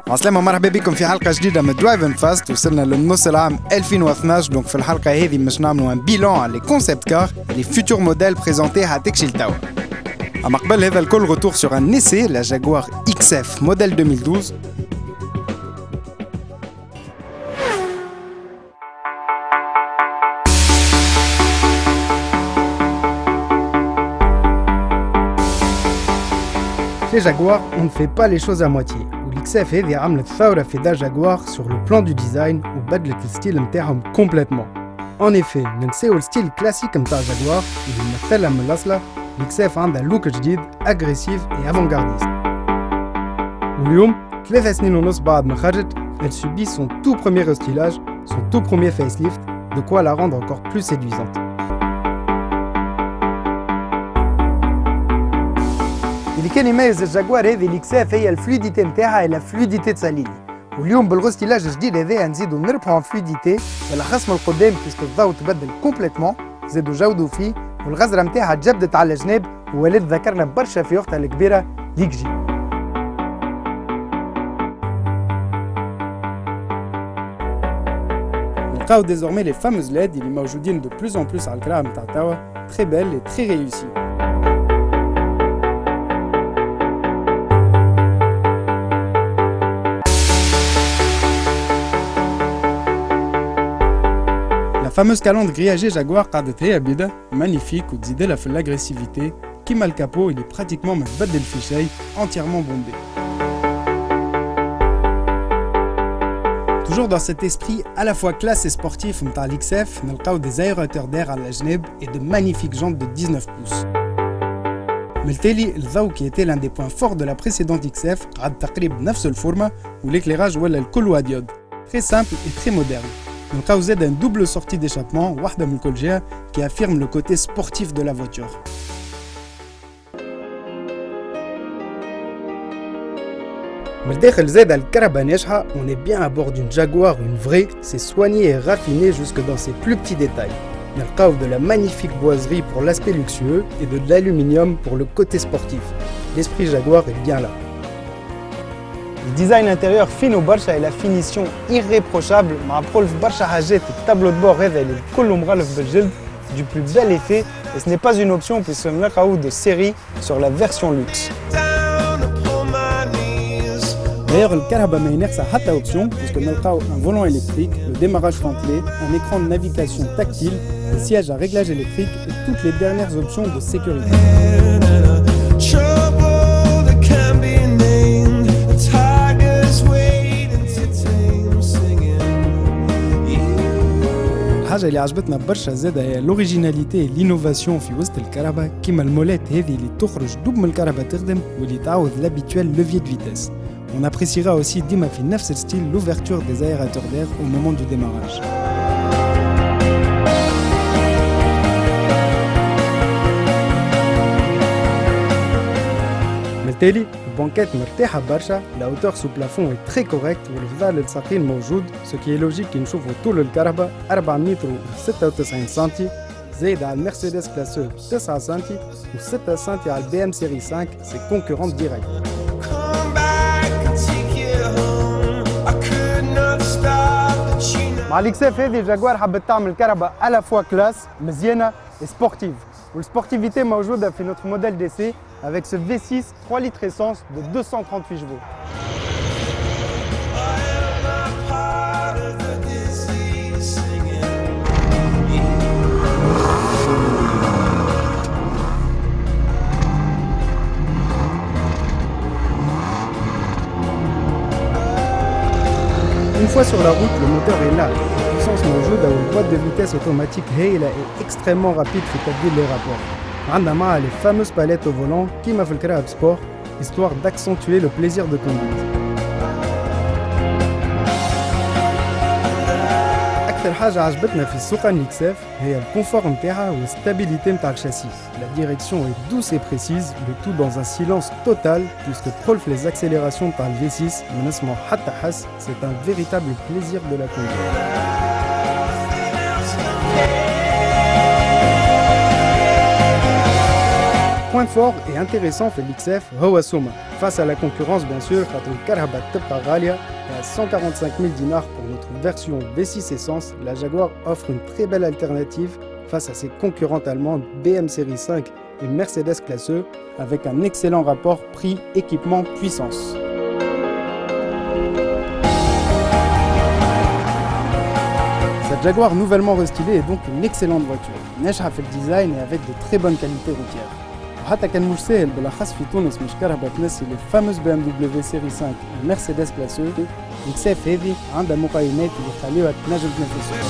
عسلامة ومرحبا بكم في حلقة جديدة من درايفن فاست. وصلنا للنص العام 2012. دونك في الحلقة هذه باش نعملوا ان بيلون على لي كونسيبت كار لي فيتور موديل بريزونتي هاتكشي توا. اما قبل هذا الكل روتور سور ان اسي لا جاكوار XF موديل 2012. Chez Jaguar, on ne fait pas les choses à moitié. والXF هذه عملت ثورة في دار جاكوار sur le plan du design وبدلت الستيل نتاعهم complètement. En effet, ننساو الستيل كلاسيك نتاع جاكوار اللي يمثلها من الأصلة. الXF عندها لوك جديد اغريسيف et avant-gardiste. واليوم 3 سنين ونص بعد ما خرجت, elle subit son tout premier restylage, son tout premier facelift, de quoi la rendre encore plus séduisante. اللي كان يميز الجاكوار هذه الإكساف هي الفلويديتي نتاعها لا فلويديتي تساليني. واليوم بالغوستيلاج الجديد هذا نزيدو نربحو ان فلويديتي بالاخص من القدام بيسكو الضوء تبدل كومبليتمون, زادو جودو فيه والغزره نتاعها تجبدت على الجناب وولات ذكرنا برشا في اختها الكبيره ليكجي. نلقاو ديزورمي لي فاموز ليد اللي موجودين دو بلوس ان بلوس على الكرا نتاع توا, تري بيل اي تري ريوسي. La fameuse calandre grillagée Jaguar قعدت هي بيضة magnifique وتزيدلها في l'agressivité. كيما الكابو il est pratiquement متبدل في شيء, entièrement bombé. Toujours dans cet esprit à la fois classe et sportif نتاع l'XF, نلقاو des aérateurs d'air à la جناب et de magnifiques jantes de 19 pouces. بالتالي الضوء qui était l'un des points forts de la précédente XF قعد تقريبا نفس الفورمة والéclairage ولا الكل هو ديود. Très simple et très moderne. نلقاو زاد une double sortie d'échappement واحدة من كل جهة qui affirme le côté sportif de la voiture. من الداخل زاد الكهرباء ناجحة, on est bien à bord d'une Jaguar, une vraie, c'est soigné et raffiné jusque dans ses plus petits détails. نلقاو de la magnifique boiserie pour l'aspect luxueux et de l'aluminium pour le côté sportif. L'esprit Jaguar est bien là. Le design intérieur fine au برشا et la finition irréprochable مع برولف برشا حاجات. التابلو de bord هذا اللي كله مغلف بالجلد du plus bel effet, et ce n'est pas une option puisque نلقاو de série sur la version luxe. D'ailleurs الكهرباء ما ينقصها حتى option puisque نلقاو un volant électrique, le démarrage frontelé, un écran de navigation tactile, des sièges à réglage électrique et toutes les dernières options de sécurité. الحاجة اللي عجبتنا برشا زادة هي لوريجيناليتي لينوفاسيون في وسط الكهرباء, كيما المولات هذه اللي تخرج دوب من الكهرباء تخدم واللي تعوض l'habituel levier de vitesse. On appréciera aussi ديما في نفس الستيل l'ouverture des aérateurs d'air au moment du démarrage. بالتالي البونكات مرتاحة برشا, la hauteur sous plafond est très correcte والفضاء للساقين موجود, ce qui est logique كي نشوفوا طول الكهرباء 4 متر و96 سنتي, زايد على المرسيدس كلاسو 9 سنتي و6 سنتي على البي ام سيري 5, سي كونكورونت ديريكت. مع الإكساف هذه جاكوار حبت تعمل كهرباء à la fois كلاس مزيانة et sportive. والسبورتيفيتي موجودة في notre modèle d'essai avec ce V6 3 litres essence de 238 chevaux. Une fois sur la route, le moteur est là. La puissance موجودة والboîte de vitesse automatique هايلة et extrêmement rapide في تبديل les rapports. عندنا معها les fameuses palettes au volant كيما في الكراب sport, histoire d'accentuer le plaisir de conduite. أكثر حاجة عجبتنا في السوقان XF هي الكونفور نتاعها والستابيليتي نتاع الشاسي. La direction est douce et précise, le tout dans un silence total puisque prolf les accélérations نتاع le V6 ما نسمعو حتى حس. C'est un véritable plaisir de la conduite. Point point fort et intéressant fait l'XF هو Soma. Face à la concurrence bien sûr, خاطر الكرهبة تبقى غالية et à 145 000 dinars pour notre version V6 essence, la Jaguar offre une très belle alternative face à ses concurrentes allemandes BM Série 5 et Mercedes Classe E avec un excellent rapport prix-équipement-puissance. Cette Jaguar nouvellement restylée est donc une excellente voiture. ناجحة في الديزاين et avec de très bonnes qualités routières. وحتى كان مش ساهل بالاخص في تونس مش كرهبة تمثل الفاموس BMW سيري 5 ومرسيدس كلاس او، الكساف هذه عندها المقايمات اللي يخليوها تنجم تنافس.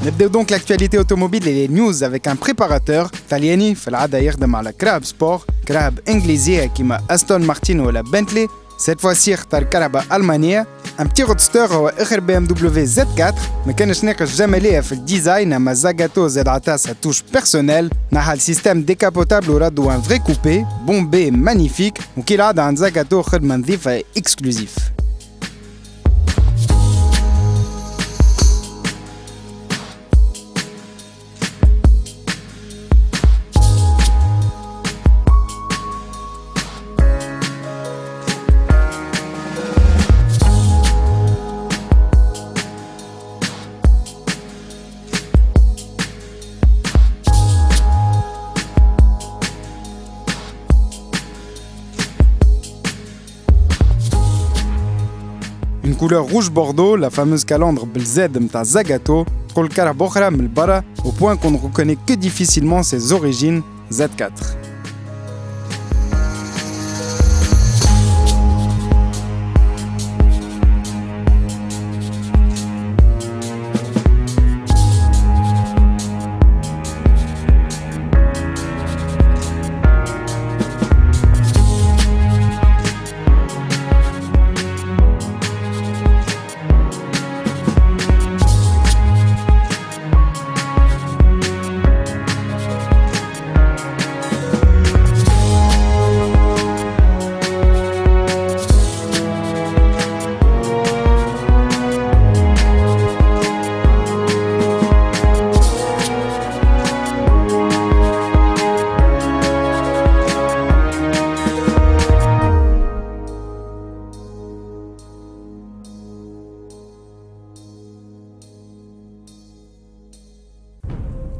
نبداو donc l'actualité automobile et les news avec un préparateur ثلياني في العادة يخدم على كراب سبور، كراب انجليزية كيما استون مارتين ولا بنتلي. Cette fois-ci اختار كرهبة ألمانية. Un petit roadster هو آخر BMW Z4 ما كانش ناقش جمالية في الديزاين أما زاغاتو زاد عطاه sa touche personnelle. نحى السيستم ديكابوتابل وردو ان فري كوبي بومبي مانيفيك وكي العادة عند زاغاتو خدمة نظيفة اكسكلوزيف. Une couleur rouge bordeaux, la fameuse calandre بالزاد متاع زاغاتو، تقول كرهبة أخرى من البرا au point qu'on ne reconnaît que difficilement ses origines Z4.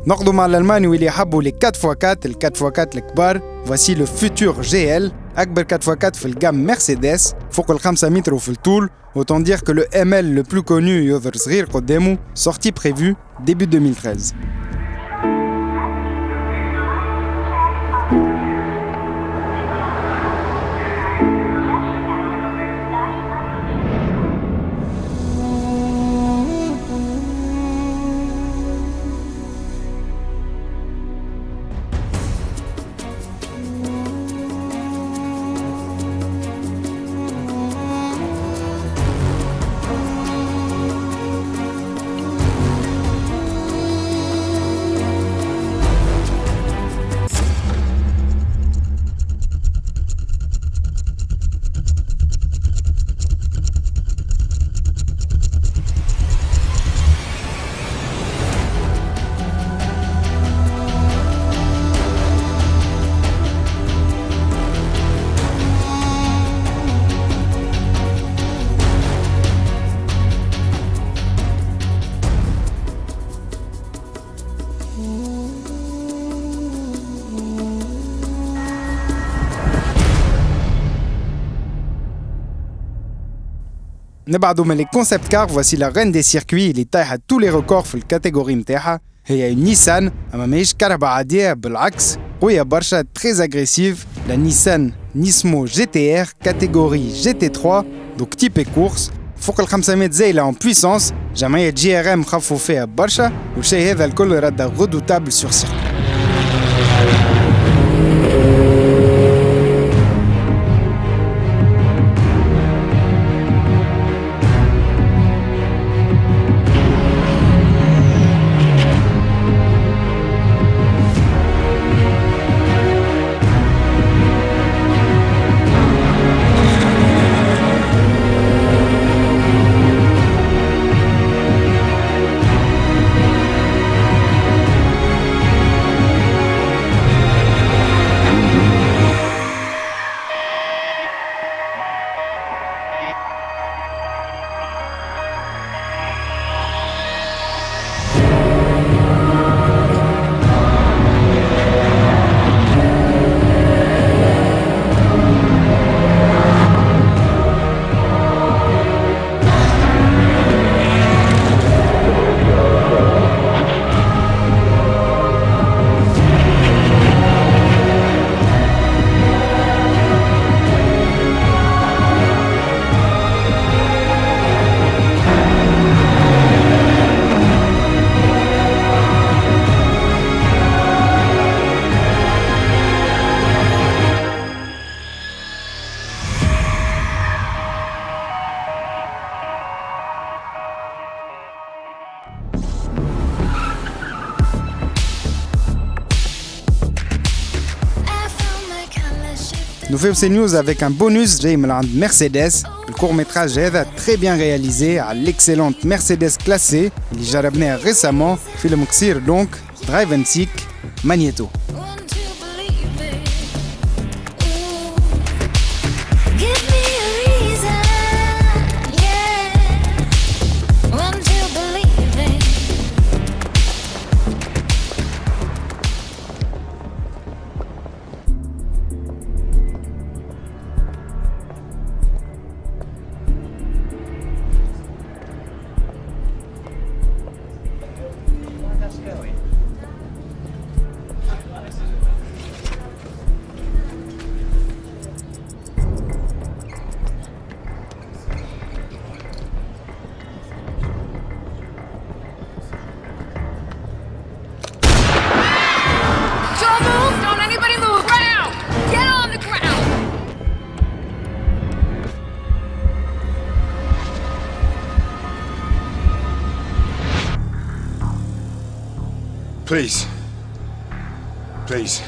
نقضوا مع الألماني واللي يحبوا les 4x4 ال 4x4 الكبار. Voici le futur GL أكبر 4x4 في الجام مرسيدس فوق ال 5 متر وفي الطول. Autant dire que le ML le plus connu يظهر صغير قدامه. Sortie prévue début 2013. نبعدوا من les concept cars, voici la reine des circuits اللي طايحة tous les records في الكاتيجوري متاعها. هي نيسان أما ماهيش كهرباء عادية، بالعكس قوية برشا très agressive. La Nissan Nismo GTR catégorie GT3 donc type et course فوق ال 500 زايلة en puissance. جمعية GRM خفوا فيها برشا والشيء هذا الكل رده redoutable sur circuit. Nous faisons ces news avec un bonus جاي من عند Mercedes. Le court-métrage هذا très bien réalisé à l'excellente Mercedes classée اللي جربناه récemment فيلم قصير donc Drive and Seek Magneto. Please. Please.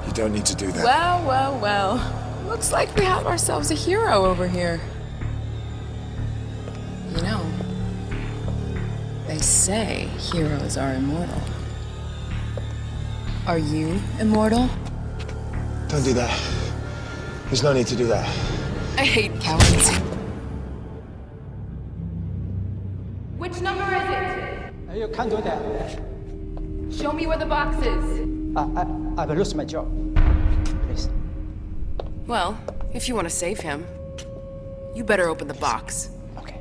You don't need to do that. Well. Looks like we have ourselves a hero over here. You know, they say heroes are immortal. Are you immortal? Don't do that. There's no need to do that. I hate cowards. Which number is it? You can't do that. Show me where the box is. I will lose my job. Please. Well, if you want to save him, you better open the box. Okay.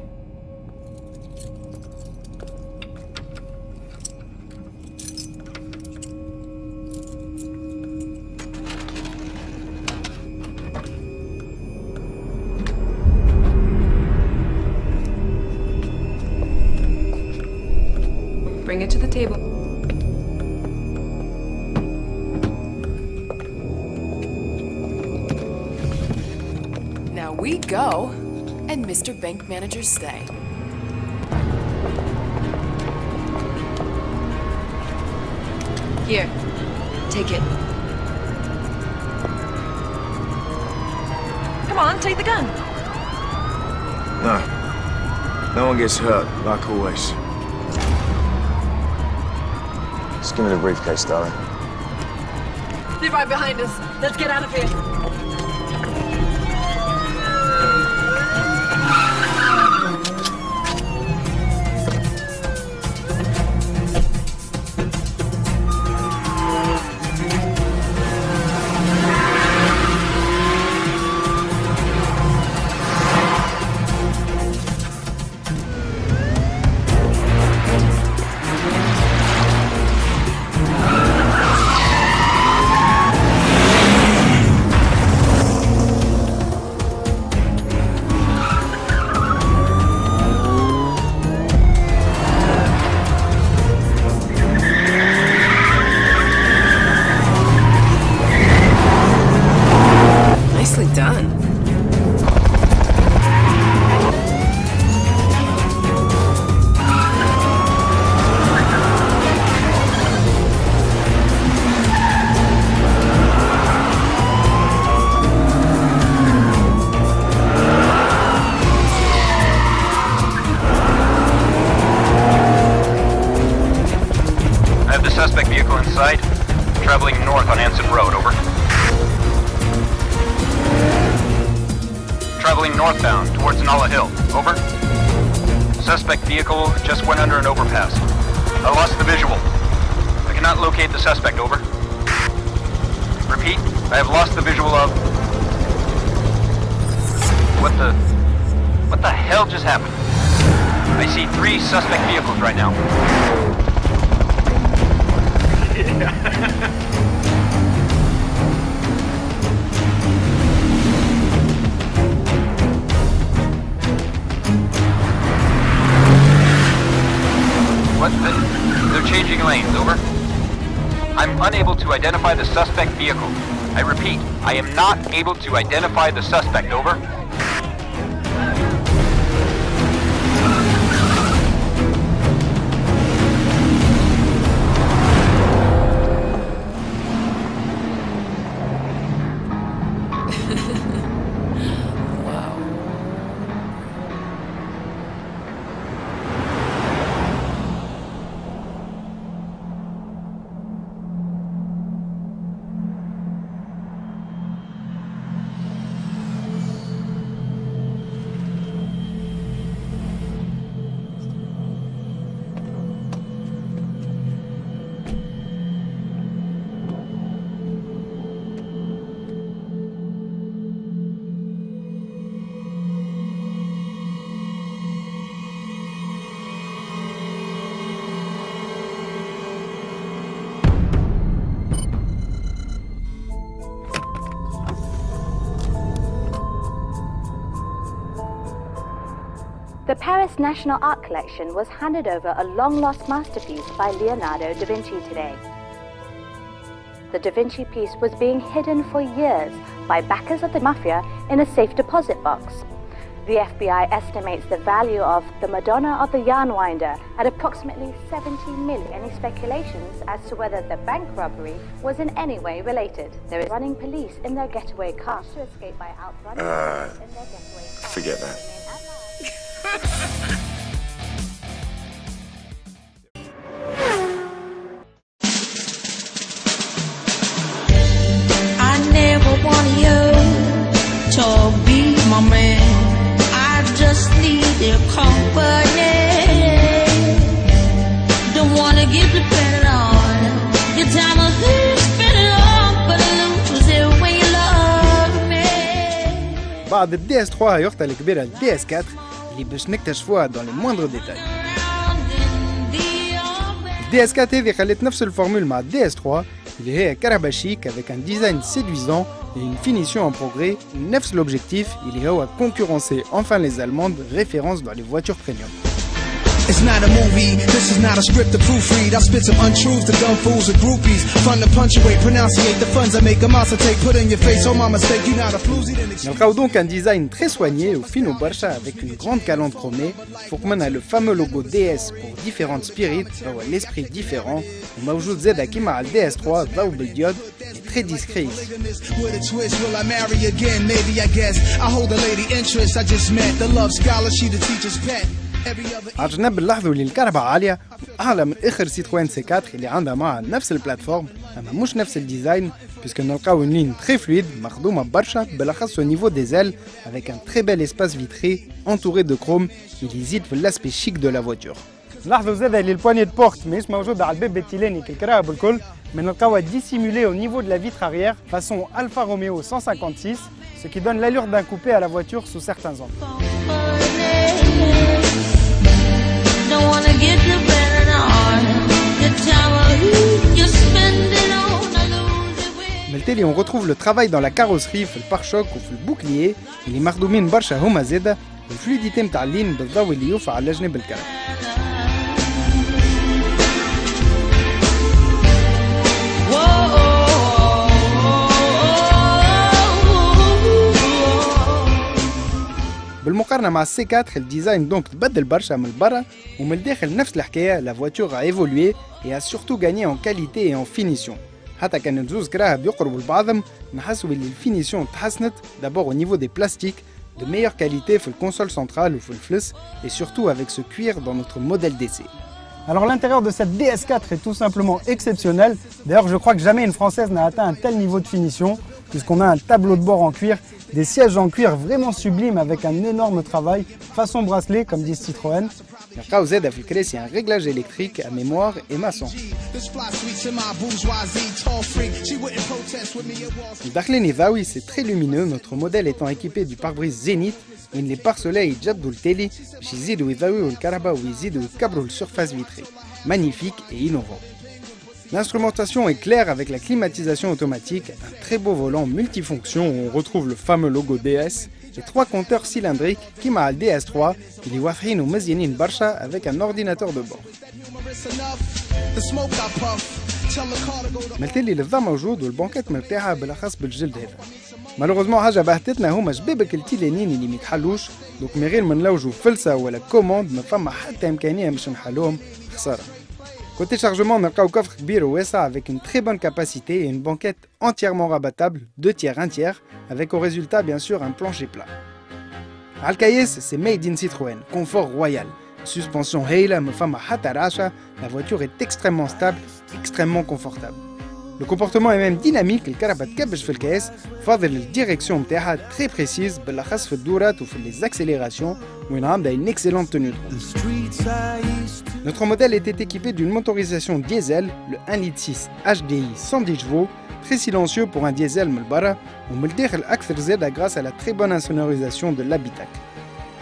Bring it to the table. Now we go, and Mr. Bank Manager stay. Here, take it. Come on, take the gun. No. No one gets hurt, like always. Just give me the briefcase, darling. They're right behind us. Let's get out of here. Nicely done. I have the suspect vehicle in sight, traveling north on Anson Road, over. Traveling northbound towards Nala Hill, over. Suspect vehicle just went under an overpass. I lost the visual. I cannot locate the suspect, over. Repeat, I have lost the visual of... What the hell just happened? I see 3 suspect vehicles right now. What? They're changing lanes, over. I'm unable to identify the suspect vehicle. I repeat, I am not able to identify the suspect, over. Paris National Art Collection was handed over a long-lost masterpiece by Leonardo da Vinci today. The Da Vinci piece was being hidden for years by backers of the mafia in a safe deposit box. The FBI estimates the value of the Madonna of the Yarnwinder at approximately 70 million. Any speculations as to whether the bank robbery was in any way related. There is running police in their getaway car to escape by outrunning police in their getaway car. Forget that. I never wanted you to be my man. I just need your company. Don't wanna get dependent on your time of spend it all, but I lose it when you love me. بعد الدي اس 3 هيختها الكبيرة الدي اس 4 اللي باش نكتشفوها dans les moindres détails. الدي اس 4 هذه خلت نفس الفورمول مع الدي اس 3 اللي هي كرهبة شيك avec un design séduisant et une finition en progrès. نفس l'objectif اللي هو concurrencer enfin les allemandes référence dans les voitures premium. It's not a movie, this is not a script to proofread. I spit some untruths to dumb fools and groupies. Fun to punctuate, pronunciate the funds I make a monster take. Put in your face, oh my mistake, you're not a floozy. نلقاو donc un design très soigné au fino برشا avec une grande calandre chromée. فوق منها le fameux logo DS pour différentes spirits, هو l'esprit différent. وموجود زادا كيما على الدي اس 3 ضوء بالديود très discret. With a twist, will I marry again? Maybe I guess I hold a lady interest I just met. The love scholar, she the teacher's pet. عجنب نلاحظوا اللي الكهرباء عالية أعلى من آخر سيتروين سي 4 اللي عندها معها نفس البلاتفورم أما مش نفس الديزاين puisque نلقاو une ligne très fluide مخدومة برشا بالأخص au niveau des ailes avec un très bel espace vitré entouré de chrome اللي يزيد في l'aspect chic de la voiture. نلاحظوا زادا اللي البوانية de porte ماهيش موجودة على الباب التيلاني كالكراهب بالكل mais نلقاوها dissimulée au niveau de la vitre arrière façon Alfa Romeo 156 ce qui donne l'allure d'un coupé à la voiture sous certains angles. Don't wanna get the better on the time you spend it on. I lose it when. بالتالي on retrouve le travail dans la carrosserie في البارشوك وفي البوكلييه اللي مخدومين برشا هما زاده والفلويديتي نتاع اللين بالضوء اللي يوفى على جنب الكرب. بالمقارنة مع السي 4 الديزاين دونك تبدل برشا من البرا ومن الداخل نفس الحكاية la voiture a évolué et a surtout gagné en qualité et en finition. حتى كان الزوز كراهب يقربوا لبعضهم نحسوا باللي الفينيسيون تحسنت d'abord au niveau des plastiques de meilleure qualité في الكونسول centrale وفي الفلس et surtout avec ce cuir dans notre modèle d'essai. Alors l'intérieur de cette DS4 est tout simplement exceptionnel. D'ailleurs je crois que jamais une française n'a atteint un tel niveau de finition puisqu'on a un tableau de bord en cuir, des sièges en cuir vraiment sublimes avec un énorme travail, façon bracelet comme dit Citroën. نلقاو زاده في الكراسي un réglage électrique à mémoire et maçon. الداخلين ضاوي c'est très lumineux, notre modèle étant équipé du pare-brise Zénith وين les pare-soleils يتجدوا التالي باش يزيدوا يضويوا الكهرباء ويزيدوا يكبروا السيرفاس vitrée. Magnifique et innovant. L'instrumentation est claire avec la climatisation automatique, un très beau volant multifonction où on retrouve le fameux logo DS et 3 compteurs cylindriques qui m'a le DS3 اللي واضحين ومزيانين برشا avec un ordinateur de bord. ملتلي الضا موجود والبنكات مرتاحة بالأخص بالجلد هذا. مالوغوزمون حاجة بهتتنا هما شبابك التيلانين اللي ميتحلوش دوك من غير ما نلوجوا فلسة ولا كوموند ما فما حتى إمكانية باش نحلوهم خسارة. Côté chargement, on a un coffre كبير واسع avec une très bonne capacité et une banquette entièrement rabattable, 2 tiers, 1 tiers, avec au résultat bien sûr un plancher plat. Alcaïs, c'est made in Citroën, confort royal. Suspension Heila, me fama hata racha, la voiture est extrêmement stable, extrêmement confortable. Le comportement est même dynamique, le carabat kabesh في الكاس فاضل الديريكسيون نتاعها très précise بالاخص في الدورات وفي les accélérations وين عندها une excellente tenue de route. Notre modèle était équipé d'une motorisation diesel, le 1,6 litre HDI 110 chevaux, très silencieux pour un diesel من البرا ومن الداخل أكثر زادة grâce à la très bonne insonorisation de l'habitacle.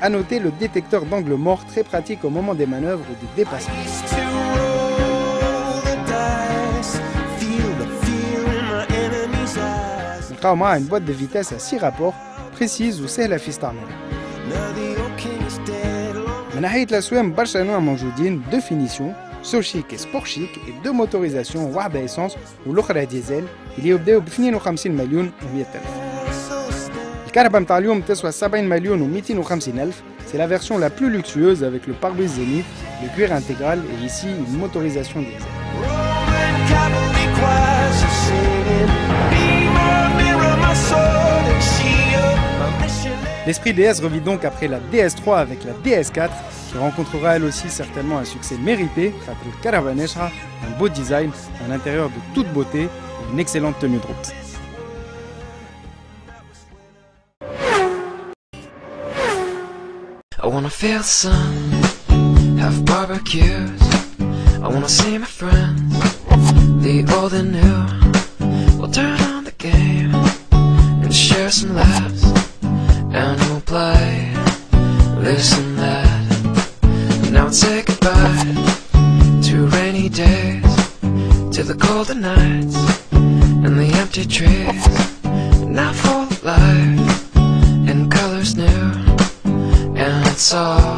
A noter le détecteur d'angle mort très pratique au moment des manœuvres ou des dépassements. نلقاو معها une boîte de vitesse à 6 rapports précise وسهلة في استعمالها. من ناحية الأسوام برشا أنواع موجودين، دو فينيسيون سو شيك سبور شيك، دو موتوريزاسيون، واحدة إيسانس والأخرى ديزل اللي يبداو ب 52 مليون و100 ألف. الكهرباء متاع اليوم تسوى 70 مليون و250 ألف. C'est la version la plus luxueuse avec le pare-brise Zenith, le cuir intégral et ici une motorisation diesel. L'esprit DS revit donc après la DS3 avec la DS4 qui rencontrera elle aussi certainement un succès mérité grâce au Caravaneshra, un beau design, un intérieur de toute beauté et une excellente tenue de route. I wanna feel the sun, have barbecues. I wanna see my friends, the old and new. We'll turn on the game and share some laughs, and we'll play this and that. Now I'll say goodbye to rainy days, to the colder nights and the empty trees. Now full of life and colors new, and it's all